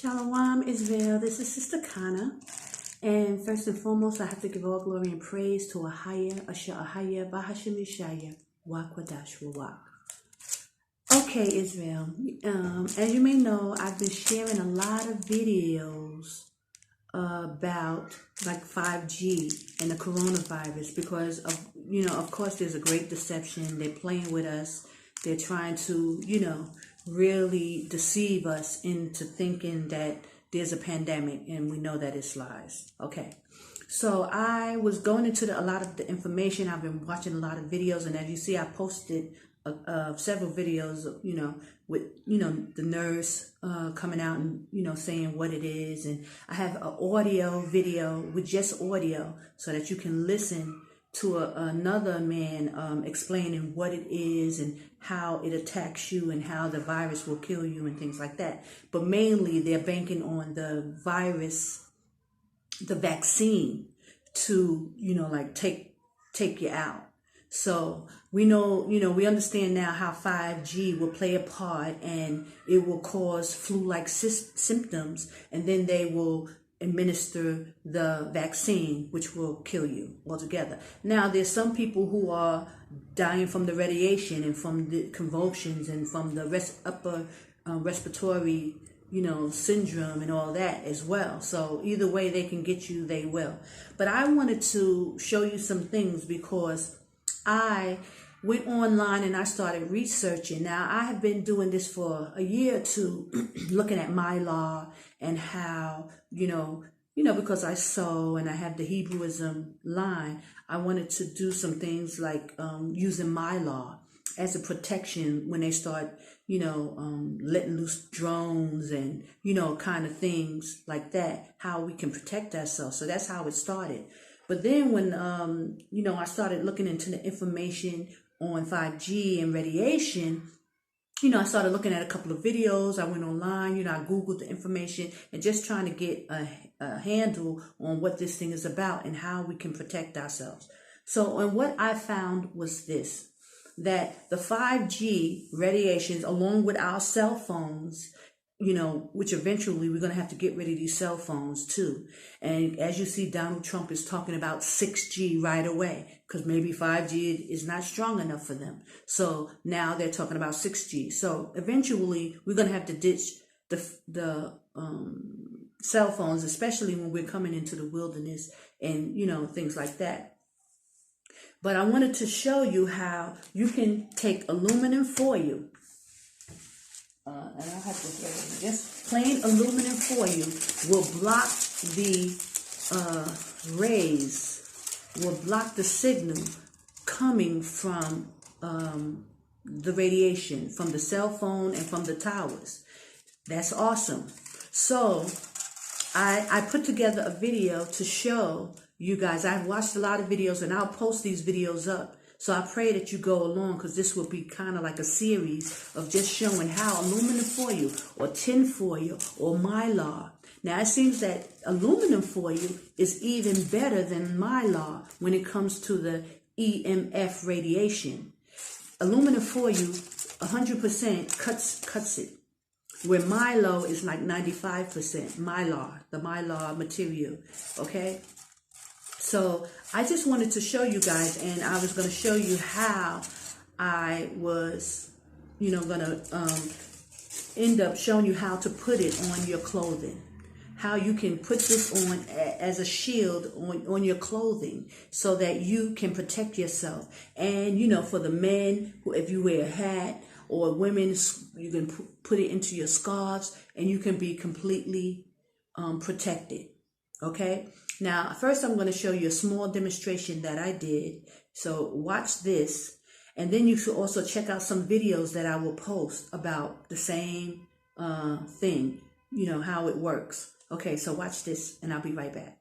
Shalom, Israel. This is Sister Kana. And first and foremost, I have to give all glory and praise to Ahayah, Ahayah, Bahashim YASHAYA, QADASH, RAWACH. Okay, Israel. As you may know, I've been sharing a lot of videos about like 5G and the coronavirus because of course there's a great deception. They're playing with us. They're trying to, really deceive us into thinking that there's a pandemic, and we know that it's lies. Okay. So I was going into a lot of the information. I've been watching a lot of videos, and as you see, I posted several videos, with, the nurse coming out and, saying what it is. And I have an audio video with just audio so that you can listen to another man explaining what it is and how it attacks you and how the virus will kill you and things like that. But mainly they're banking on the virus, the vaccine to, take you out. So we know, we understand now how 5G will play a part, and it will cause flu-like symptoms, and then they will administer the vaccine, which will kill you altogether. Now, there's some people who are dying from the radiation and from the convulsions and from the upper respiratory, syndrome and all that as well. So either way they can get you, they will. But I wanted to show you some things because I went online and I started researching. Now, I have been doing this for a year or two, looking at my law and how, because I sew and I have the Hebrewism line, I wanted to do some things like using my law as a protection when they start, letting loose drones and, kind of things like that, how we can protect ourselves. So that's how it started. But then when, I started looking into the information on 5G and radiation, I started looking at a couple of videos. I went online, I Googled the information and just trying to get a handle on what this thing is about and how we can protect ourselves. So, and what I found was this, that the 5G radiations, along with our cell phones, which eventually we're going to have to get rid of these cell phones too. And as you see, Donald Trump is talking about 6G right away because maybe 5G is not strong enough for them. So now they're talking about 6G. So eventually we're going to have to ditch the cell phones, especially when we're coming into the wilderness and, things like that. But I wanted to show you how you can take aluminum foil. And I'll have to throw just plain aluminum foil will block the rays, will block the signal coming from the radiation, from the cell phone and from the towers. That's awesome. So I put together a video to show you guys. I've watched a lot of videos and I'll post these videos up. So I pray that you go along because this will be kind of like a series of just showing how aluminum foil or tin foil or mylar. Now it seems that aluminum foil is even better than mylar when it comes to the EMF radiation. Aluminum foil 100% cuts it, where mylar is like 95% mylar, the mylar material, okay? So I just wanted to show you guys, and I was going to show you how I was, going to end up showing you how to put it on your clothing, how you can put this on as a shield on your clothing so that you can protect yourself. And, for the men, if you wear a hat, or women, you can put it into your scarves and you can be completely protected. Okay. Now, first I'm going to show you a small demonstration that I did. So watch this. And then you should also check out some videos that I will post about the same thing, how it works. Okay, so watch this and I'll be right back.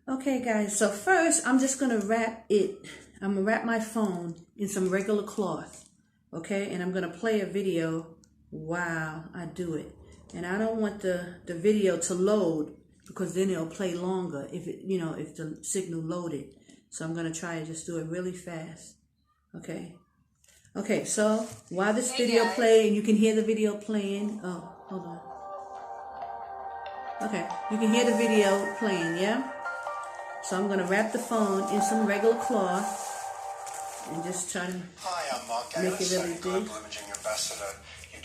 Okay, guys. So first I'm just going to wrap it. I'm going to wrap my phone in some regular cloth. Okay, and I'm going to play a video while I do it. And I don't want the video to load because then it'll play longer if if the signal loaded. So I'm going to try to just do it really fast. Okay. Okay, so while this video play, and you can hear the video playing. Oh, hold on. Okay, you can hear the video playing, yeah? So I'm gonna wrap the phone in some regular cloth and just try to make it really big.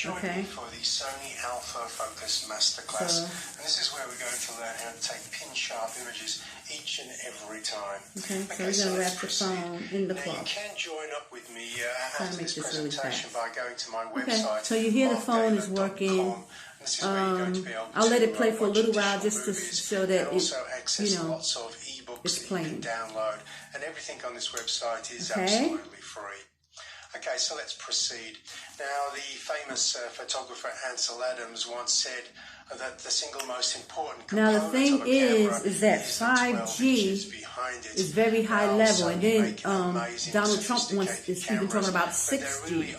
Okay. For the Sony Alpha Focus Masterclass, and this is where we're going to learn how to take pin-sharp images each and every time. Okay, so we're going to wrap the phone in the cloth. Now you can join up with me after this presentation by going to my website. Okay, so you hear the phone is working. I'll let it play for a little while just to show that it, you know, it's playing. Download, and everything on this website is absolutely free. Okay, so let's proceed. Now, the famous photographer Ansel Adams once said that the single most important component now the thing of a camera is that 5G is very high level, and then Donald Trump is even talking about 6G.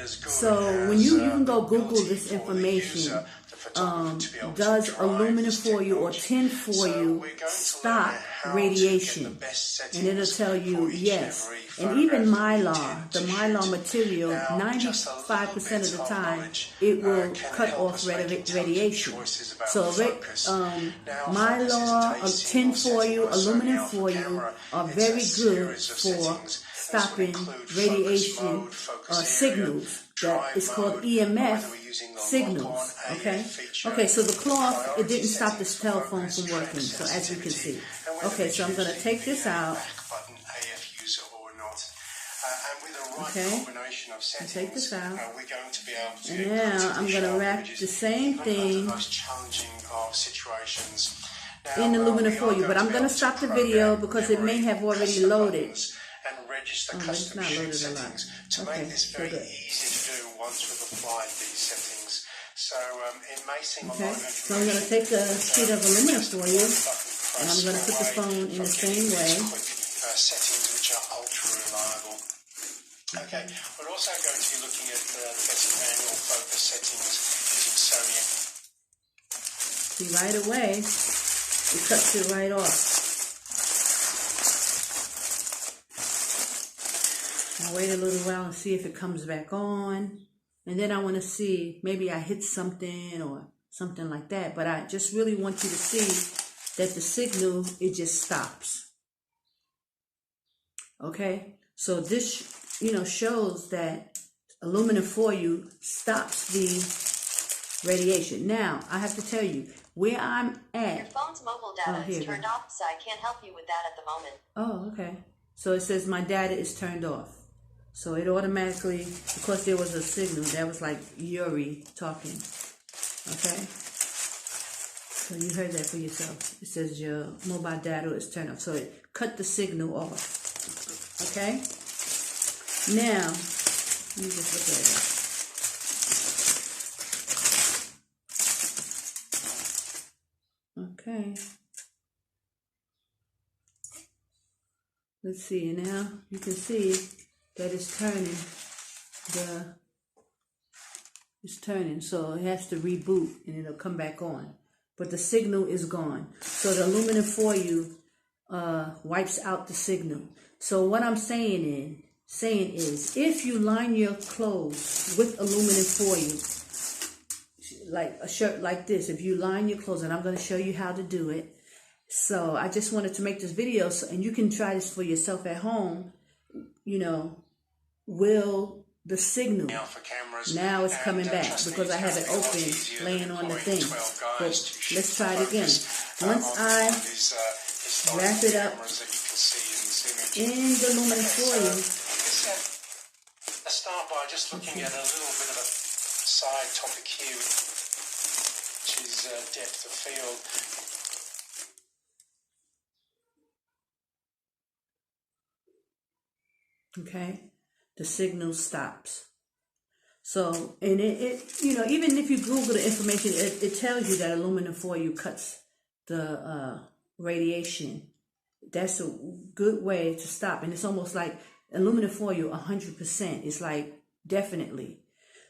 So when you can go Google this information. Does aluminum foil or tin foil stop radiation? And it'll tell you yes. And even Mylar, the Mylar material, 95% of the time, it will cut off radiation. So Mylar, tin foil, aluminum foil are very good for stopping radiation signals. That is called EMF signals. Okay. Okay. So the cloth, it didn't stop this telephone from working. So as you can see. Okay. So I'm going to take this out. Okay. Take this out. And now I'm going to wrap the same thing in aluminum foil. But I'm going to stop the video because it may have already loaded. Register custom shoot settings to make this very easy to do once we've applied these settings. So it may seem a lot of information. So I'm going to take a sheet of aluminum foil and I'm going to put the phone in the same way. Settings which are ultra reliable. Okay, we're also going to be looking at the best manual focus settings using Sony. See, right away, it cuts it right off. I'll wait a little while and see if it comes back on. And then I want to see, maybe I hit something or something like that. But I just really want you to see that the signal, it just stops. Okay? So this, you know, shows that aluminum foil stops the radiation. Now, I have to tell you, where I'm at. Your phone's mobile data is turned off, so I can't help you with that at the moment. Oh, okay. So it says my data is turned off. So it automatically, because there was a signal, that was like Yuri talking. Okay? So you heard that for yourself. It says your mobile data is turned off. So it cut the signal off. Okay? Now, let me just look at it. Okay. Let's see. Now you can see that it's turning. It's turning, so it has to reboot and it'll come back on. But the signal is gone. So the aluminum foil wipes out the signal. So what I'm saying is, if you line your clothes with aluminum foil, like a shirt like this, if you line your clothes, and I'm going to show you how to do it. So I just wanted to make this video, and you can try this for yourself at home. You know, will the signal, now it's coming back because I have it open, laying on the thing. But let's try it again. Once I wrap it up in the aluminum foil. Let's start by just looking at a little bit of a side topic here, which is depth of field. Okay, the signal stops. So, and it you know, even if you Google the information, it tells you that aluminum foil cuts the radiation. That's a good way to stop. And it's almost like aluminum foil 100%. It's like definitely.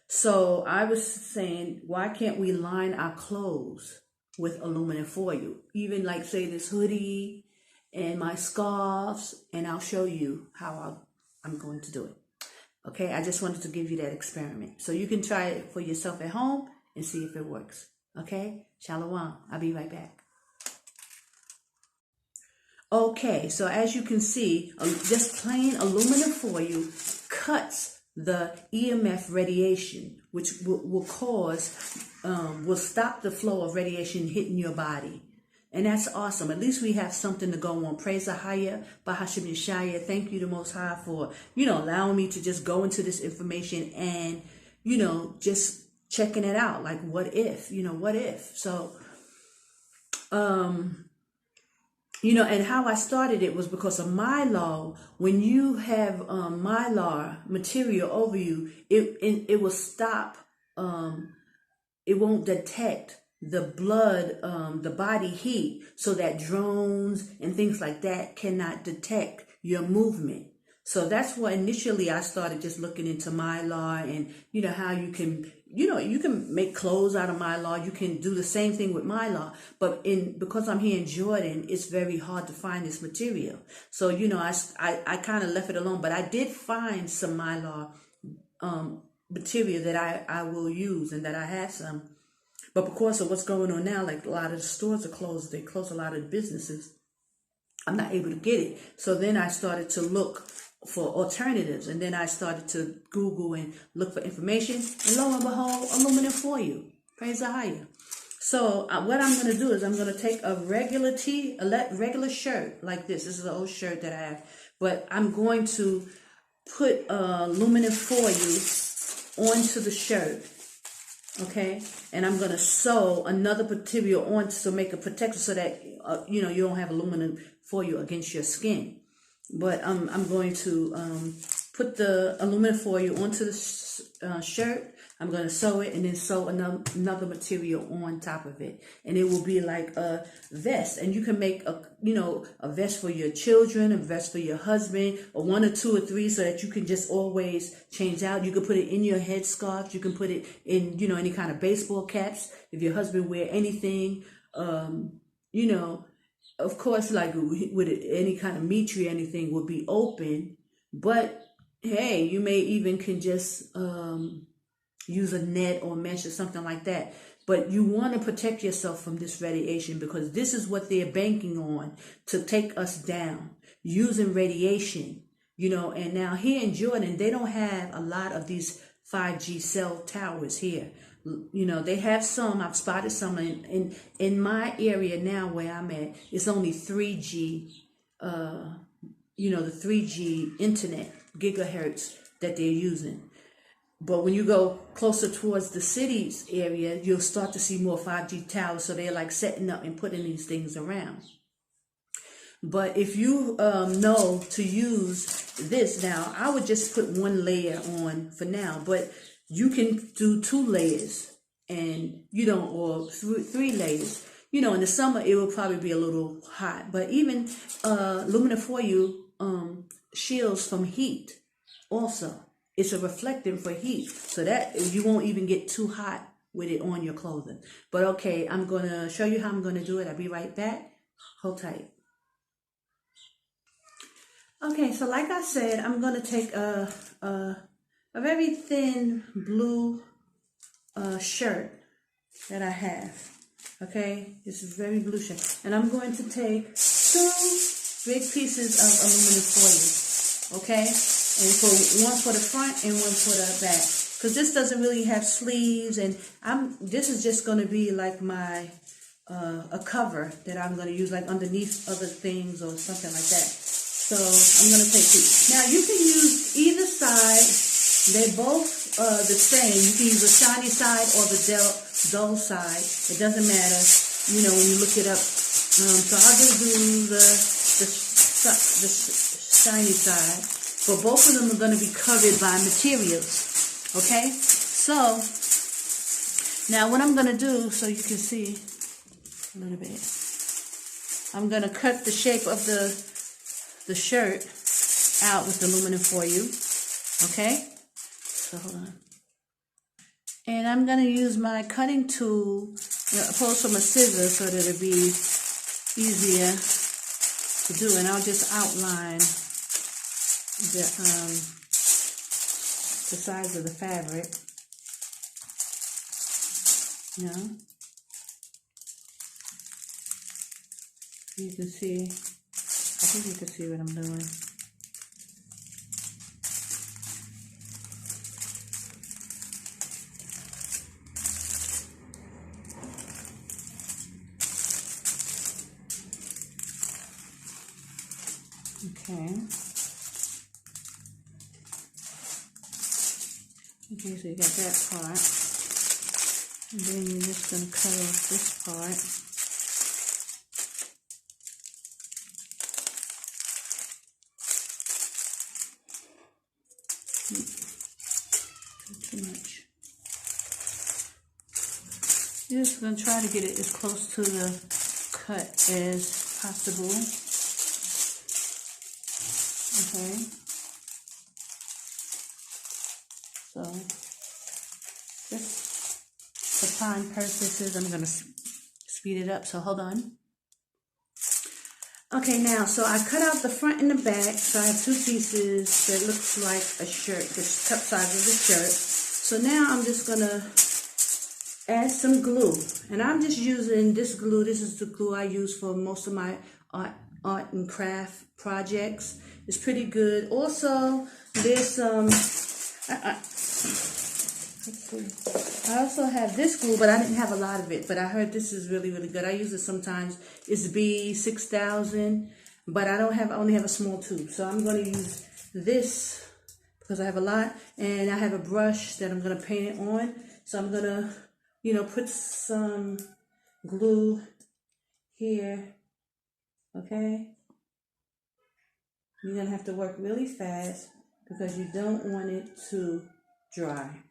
So I was saying, why can't we line our clothes with aluminum foil? Even like say this hoodie and my scarves, and I'll show you how I'm going to do it. Okay, I just wanted to give you that experiment. So you can try it for yourself at home and see if it works. Okay, Shalom. I'll be right back. Okay, so as you can see, just plain aluminum foil cuts the EMF radiation, which will stop the flow of radiation hitting your body. And that's awesome. At least we have something to go on. Praise Ahayah, YASHAYA. Thank you, the Most High, for, allowing me to just go into this information and, just checking it out. Like, what if? What if? So, and how I started it was because of mylar. When you have mylar material over you, it will stop. It won't detect the blood, the body heat, so that drones and things like that cannot detect your movement. So that's why initially I started just looking into mylar and, how you can, you can make clothes out of mylar. You can do the same thing with mylar. But because I'm here in Jordan, it's very hard to find this material. So, I kind of left it alone. But I did find some mylar material that I will use and that I have some. But because of what's going on now, like a lot of the stores are closed. They close a lot of the businesses. I'm not able to get it. So then I started to look for alternatives. And then I started to Google and look for information. And lo and behold, aluminum foil. Praise Ahayah. So what I'm going to do is I'm going to take a regular shirt like this. This is an old shirt that I have. But I'm going to put aluminum foil onto the shirt. Okay, and I'm going to sew another material on to make a protector so that, you don't have aluminum foil against your skin. But I'm going to put the aluminum foil onto the shirt. I'm going to sew it and then sew another material on top of it. And it will be like a vest. And you can make a vest for your children, a vest for your husband, or 1 or 2 or 3 so that you can just always change out. You can put it in your headscarf. You can put it in, any kind of baseball caps. If your husband wear anything, of course, like with any kind of meat or anything will be open. But hey, you may even can just use a net or mesh or something like that. But you want to protect yourself from this radiation because this is what they're banking on to take us down, using radiation, and now here in Jordan, they don't have a lot of these 5G cell towers here. They have some, I've spotted some in my area now where I'm at, it's only 3G, the 3G internet gigahertz that they're using. But when you go closer towards the cities area, you'll start to see more 5G towers. So they're like setting up and putting these things around. But if you know to use this now, I would just put 1 layer on for now. But you can do 2 layers and, or 3 layers. In the summer, it will probably be a little hot. But even aluminum foil shields from heat also. It's a reflectant for heat, so that you won't even get too hot with it on your clothing. But okay, I'm going to show you how I'm going to do it. I'll be right back. Hold tight. Okay, so like I said, I'm going to take a very thin blue shirt that I have. Okay, this is very blue shirt. And I'm going to take 2 big pieces of aluminum foil. Okay? And one for the front and one for the back. Because this doesn't really have sleeves. And this is just going to be like my, a cover that I'm going to use like underneath other things or something like that. So I'm going to take these. Now you can use either side. They're both the same. You can use the shiny side or the dull side. It doesn't matter, when you look it up. So I'll just do the shiny side. But both of them are going to be covered by materials. Okay? So, now what I'm going to do, so you can see a little bit, I'm going to cut the shape of the shirt out with the aluminum foil. Okay? So, hold on. And I'm going to use my cutting tool, opposed from a scissor, so that it'll be easier to do. And I'll just outline the the size of the fabric. You know, you can see, I think you can see what I'm doing. Okay. Okay, so you got that part. And then you're just going to cut off this part. Too much. You're just going to try to get it as close to the cut as possible. Okay. So, just for time purposes, I'm going to speed it up, so hold on. Okay, now, so I cut out the front and the back, so I have two pieces that looks like a shirt, the cup size of the shirt. So now I'm just going to add some glue, and I'm just using this glue. This is the glue I use for most of my art and craft projects. It's pretty good. Also, there's some, I also have this glue, but I didn't have a lot of it. But I heard this is really, really good. I use it sometimes. It's B6000, but I only have a small tube. So I'm going to use this because I have a lot, and I have a brush that I'm going to paint it on. So I'm going to, you know, put some glue here, okay? You're going to have to work really fast because you don't want it to dry.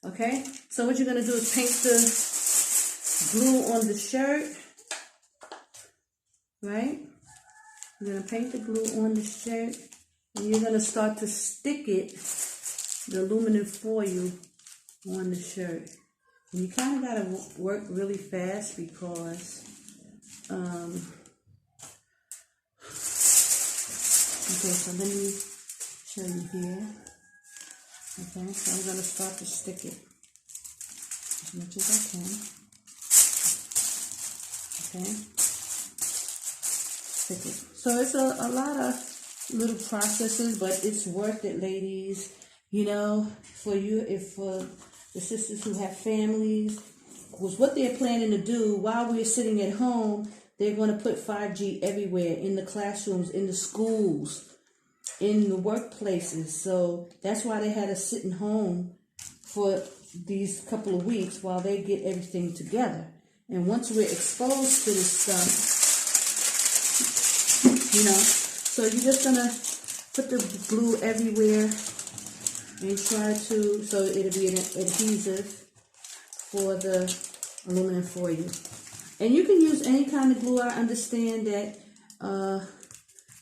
Okay? So what you're going to do is paint the glue on the shirt. Right? You're going to paint the glue on the shirt. And you're going to start to stick it, the aluminum foil, on the shirt. And you kind of got to work really fast because okay, so let me show you here. Okay, so I'm going to start to stick it as much as I can. Okay, stick it. So it's a lot of little processes, but it's worth it, ladies. You know, for you, if the sisters who have families, was what they're planning to do while we're sitting at home. They're going to put 5G everywhere, in the classrooms, in the schools, in the workplaces. So that's why they had us sitting home for these couple of weeks while they get everything together. And once we're exposed to this stuff, you know, so you're just going to put the glue everywhere and try to, so it'll be an adhesive for the aluminum foil. And you can use any kind of glue. I understand that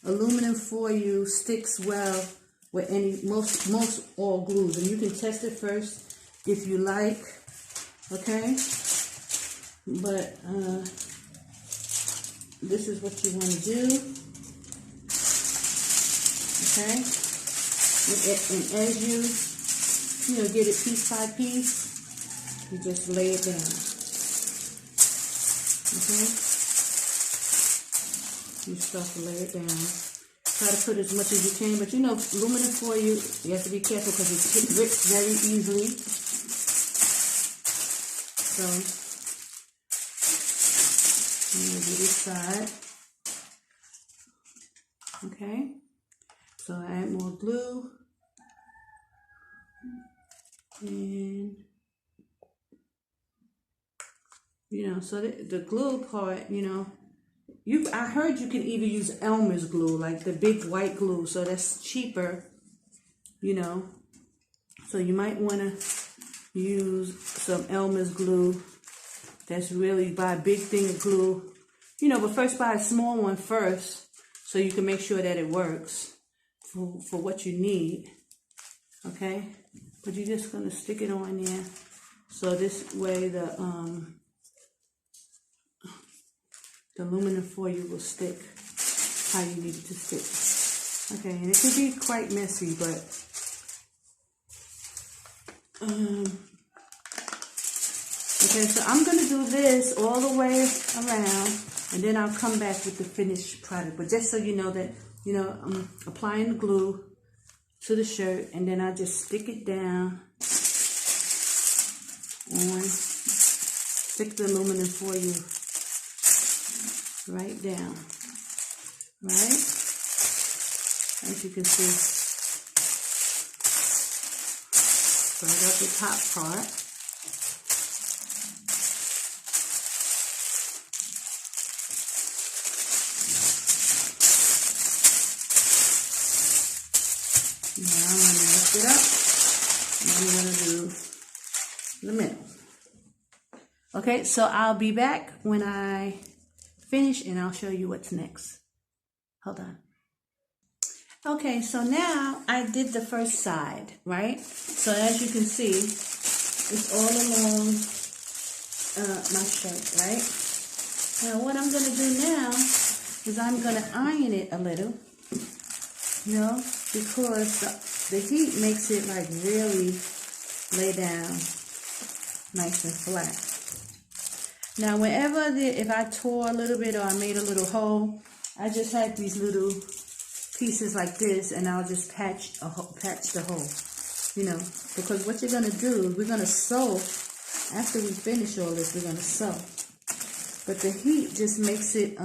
aluminum foil sticks well with most all glues. And you can test it first if you like, okay? But this is what you want to do, okay? And as you know, get it piece by piece, you just lay it down. Okay, you start to lay it down. Try to put as much as you can, but you know, aluminum foil, you have to be careful because it rips very easily. So, I'm going to do this side. Okay, so I add more glue, and you know, so the glue part, you know, I heard you can even use Elmer's glue, like the big white glue, so that's cheaper, you know. So you might want to use some Elmer's glue. That's really, buy a big thing of glue, you know, but first buy a small one first so you can make sure that it works for what you need, okay? But you're just going to stick it on there so this way the aluminum foil will stick how you need it to stick. Okay, and it can be quite messy, but Okay, so I'm going to do this all the way around, and then I'll come back with the finished product. But just so you know that, you know, I'm applying the glue to the shirt, and then I just stick it down on, stick the aluminum foil right down, right? As you can see, right up the top part. Now I'm going to lift it up, and I'm going to do the middle. Okay, so I'll be back when I finish, and I'll show you what's next. Hold on. Okay, so now I did the first side, right? So as you can see, it's all along my shirt, right? Now what I'm going to do now is I'm going to iron it a little, you know, because the heat makes it like really lay down nice and flat. Now whenever if I tore a little bit or I made a little hole, I just had these little pieces like this, and I'll just patch the hole, you know, because what you're going to do, we're going to sew. After we finish all this, we're going to sew. But the heat just makes it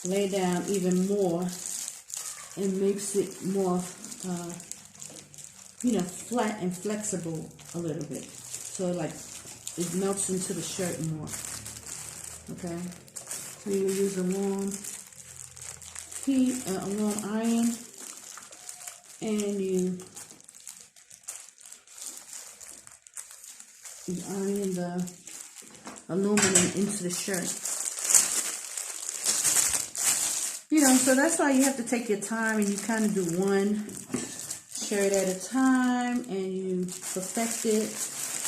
lay down even more and makes it more, you know, flat and flexible a little bit. So like it melts into the shirt more. Okay, so you will use a warm heat, a warm iron, and you iron the aluminum into the shirt. You know, so that's why you have to take your time, and you kind of do one shirt at a time, and you perfect it.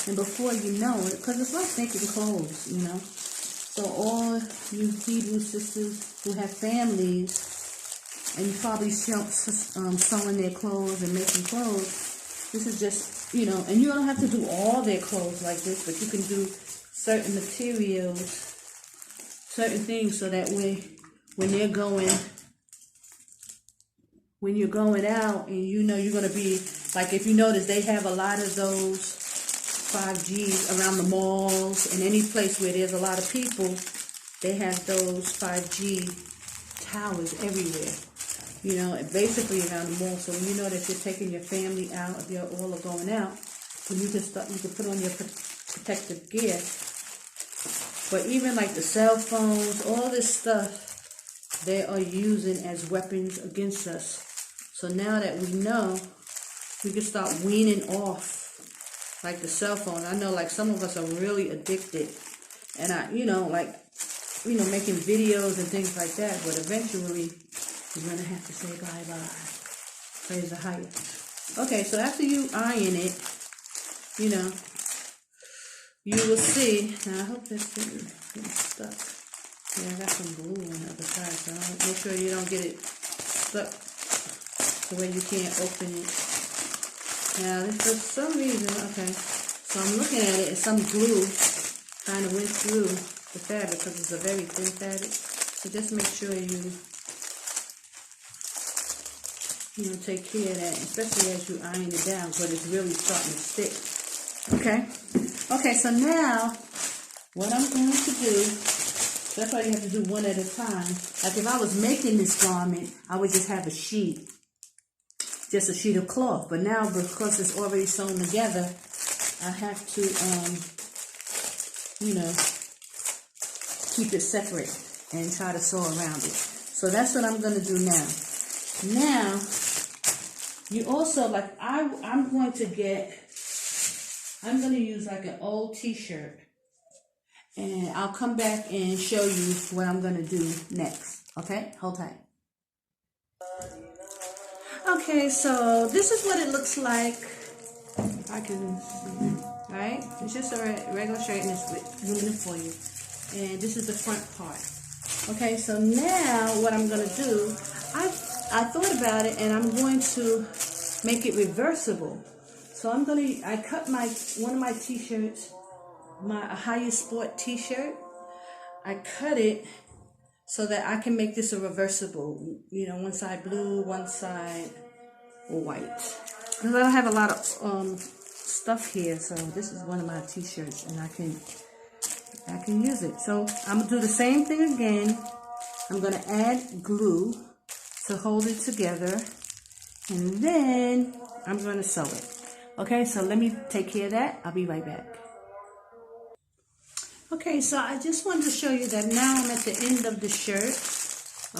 And before you know it, because it's like making clothes, you know. So all you Hebrew sisters who have families, and you probably sewing their clothes and making clothes, this is just, you know, and you don't have to do all their clothes like this, but you can do certain materials, certain things, so that way when you're going out, and you know you're going to be, like if you notice, they have a lot of those 5Gs around the malls, and any place where there's a lot of people, they have those 5G towers everywhere, you know, basically around the mall. So when you know that you're taking your family out, if you're all are going out, then you can put on your protective gear. But even like the cell phones, all this stuff, they are using as weapons against us. So now that we know, we can start weaning off like the cell phone. I know like some of us are really addicted, and making videos and things like that, but eventually you're going to have to say bye-bye. Praise the Ahayah. Okay, so after you iron it, you know, you will see, now I hope this didn't get stuck. Yeah, I got some glue on the other side, so I'll make sure you don't get it stuck the way you can't open it. Now, for some reason, okay, so I'm looking at it, and some glue kind of went through the fabric because it's a very thin fabric. So just make sure you take care of that, especially as you iron it down, because it's really starting to stick. Okay? Okay, so now, what I'm going to do, that's why you have to do one at a time. Like if I was making this garment, I would just have a sheet of cloth. But now, because it's already sewn together, I have to, keep it separate and try to sew around it. So that's what I'm going to do now. Now, you also, like, I'm going to use like an old t-shirt. And I'll come back and show you what I'm going to do next. Okay? Hold tight. Okay, so this is what it looks like. If I can see, right? It's just a regular shirt, and it's with aluminum foil. And this is the front part. Okay, so now what I'm going to do, I thought about it, and I'm going to make it reversible. So I cut one of my t-shirts, my Ahayah Sport t-shirt. I cut it so that I can make this a reversible. You know, one side blue, one side white. Because I don't have a lot of stuff here, so this is one of my t-shirts, and I can use it. So I'm gonna do the same thing again. I'm gonna add glue to hold it together, and then I'm gonna sew it. Okay, so let me take care of that. I'll be right back. Okay, so I just wanted to show you that now I'm at the end of the shirt.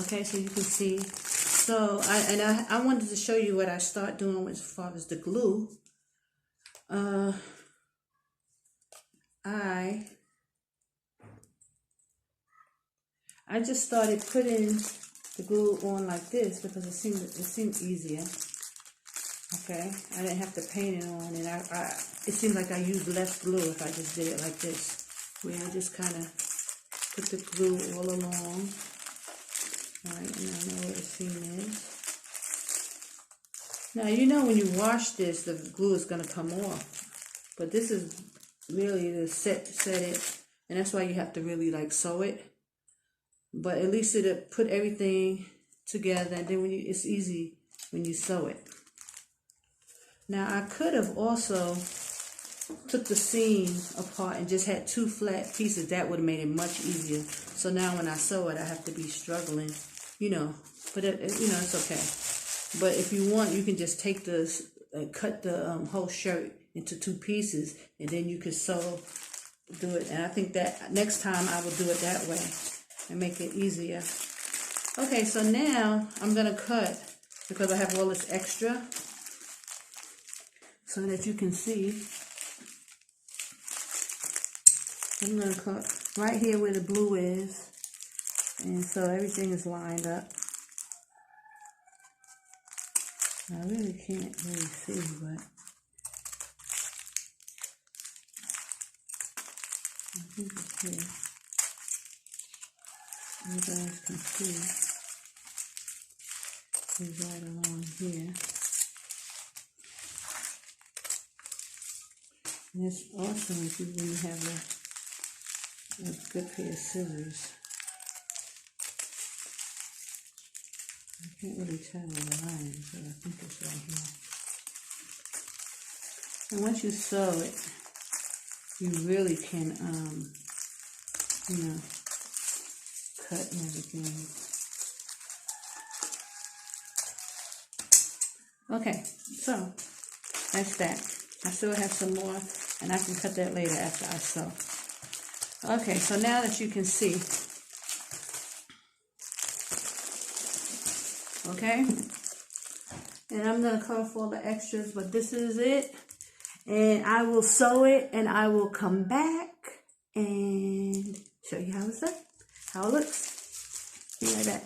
Okay, so you can see. So I wanted to show you what I start doing as far as the glue. I just started putting the glue on like this because it seemed easier. Okay, I didn't have to paint it on, and it seemed like I used less glue if I just did it like this, where I just kind of put the glue all along. All right, and I know where the seam is. Now, you know when you wash this, the glue is going to come off, but this is really to set it, and that's why you have to really like sew it. But at least it'll put everything together, and then it's easy when you sew it. Now I could have also took the seam apart and just had two flat pieces. That would have made it much easier. So now when I sew it, I have to be struggling, you know. But you know, it's okay. But if you want, you can just take this, cut the whole shirt into two pieces, and then you can do it. And I think that next time I will do it that way and make it easier. Okay, so now I'm gonna cut, because I have all this extra, so that you can see. I'm gonna cut right here where the blue is, and so everything is lined up. I really can't really see, but I think it's here. You guys can see it's right along here. And it's awesome when you have a good pair of scissors. I can't really tell where the line is, but I think it's right here. And once you sew it, you really can, you know, cut and everything. Okay, so that's that. I still have some more, and I can cut that later after I sew. Okay, so now that you can see, okay, and I'm going to cut off all the extras, but this is it, and I will sew it, and I will come back and show you how it's done, how it looks. Be right back.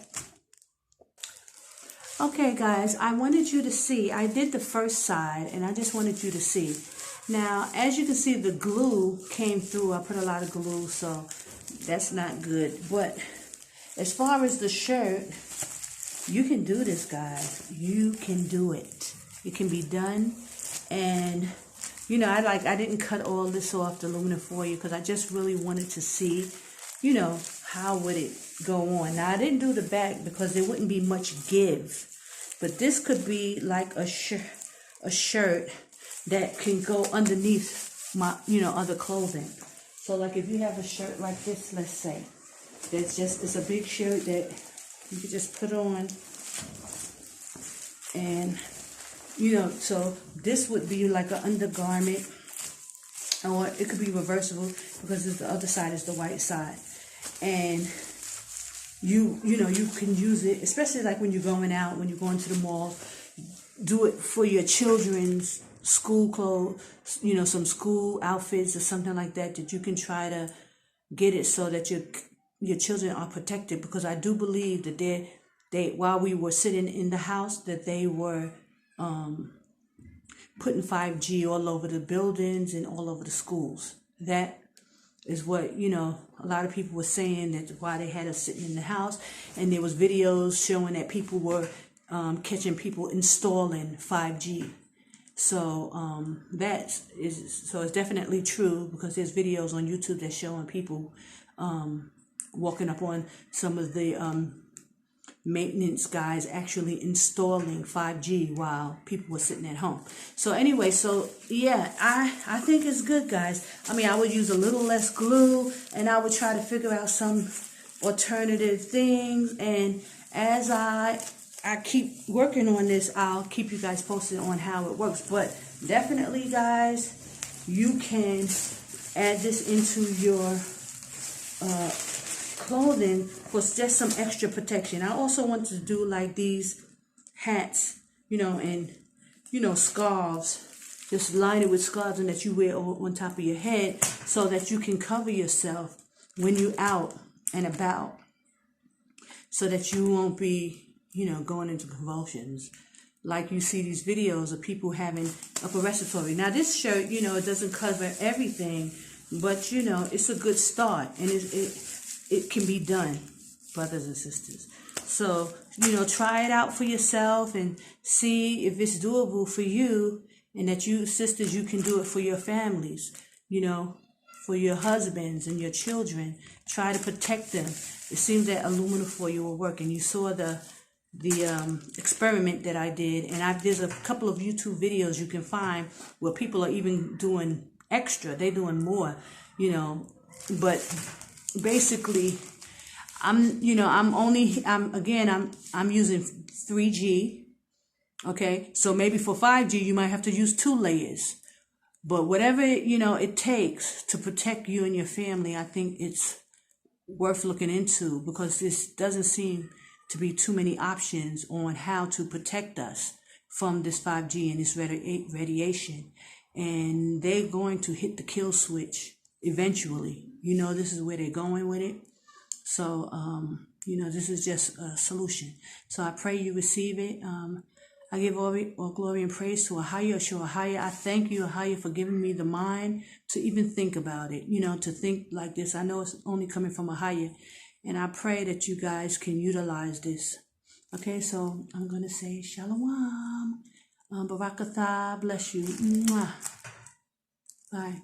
Okay, guys, I wanted you to see, I did the first side, and I just wanted you to see. Now, as you can see, the glue came through. I put a lot of glue, so that's not good. But as far as the shirt, you can do this, guys. You can do it. It can be done. And, you know, I didn't cut all this off the aluminum foil because I just really wanted to see, you know, how would it go on. Now, I didn't do the back because there wouldn't be much give. But this could be like a shirt that can go underneath my, you know, other clothing. So like if you have a shirt like this, let's say, it's a big shirt that you could just put on, and, you know, so this would be like an undergarment, or it could be reversible because the other side is the white side. And you know, you can use it, especially like when you're going out, when you're going to the mall, do it for your children's school clothes, you know, some school outfits or something like that, that you can try to get it so that your children are protected. Because I do believe that they while we were sitting in the house, that they were putting 5G all over the buildings and all over the schools. That is what, you know, a lot of people were saying, that why they had us sitting in the house. And there was videos showing that people were catching people installing 5G. So it's definitely true, because there's videos on YouTube that's showing people walking up on some of the maintenance guys actually installing 5G while people were sitting at home. So anyway, so yeah, I think it's good, guys. I mean, I would use a little less glue, and I would try to figure out some alternative things, and as I keep working on this, I'll keep you guys posted on how it works. But definitely, guys, you can add this into your clothing for just some extra protection. I also want to do like these hats, and scarves. Just line it with scarves and that you wear on top of your head, so that you can cover yourself when you're out and about, so that you won't be going into convulsions. Like you see these videos of people having upper respiratory. Now this shirt, it doesn't cover everything, but it's a good start, and it can be done, brothers and sisters. So, try it out for yourself and see if it's doable for you, and that you, sisters, you can do it for your families, for your husbands and your children. Try to protect them. It seems that aluminum foil will work, and you saw the experiment that I did, and there's a couple of YouTube videos you can find where people are even doing extra. They're doing more, but basically, I'm using 3G. Okay, so maybe for 5G you might have to use 2 layers, but whatever it takes to protect you and your family, I think it's worth looking into, because this doesn't seem to be too many options on how to protect us from this 5G and this radiation, and they're going to hit the kill switch eventually. This is where they're going with it. So, this is just a solution. So I pray you receive it. I give all glory and praise to Ahayah, Ahayah. I thank you, Ahayah, for giving me the mind to even think about it, to think like this. I know it's only coming from Ahayah, and I pray that you guys can utilize this. Okay, so I'm going to say Shalom. Barakatah, bless you. Mwah. Bye.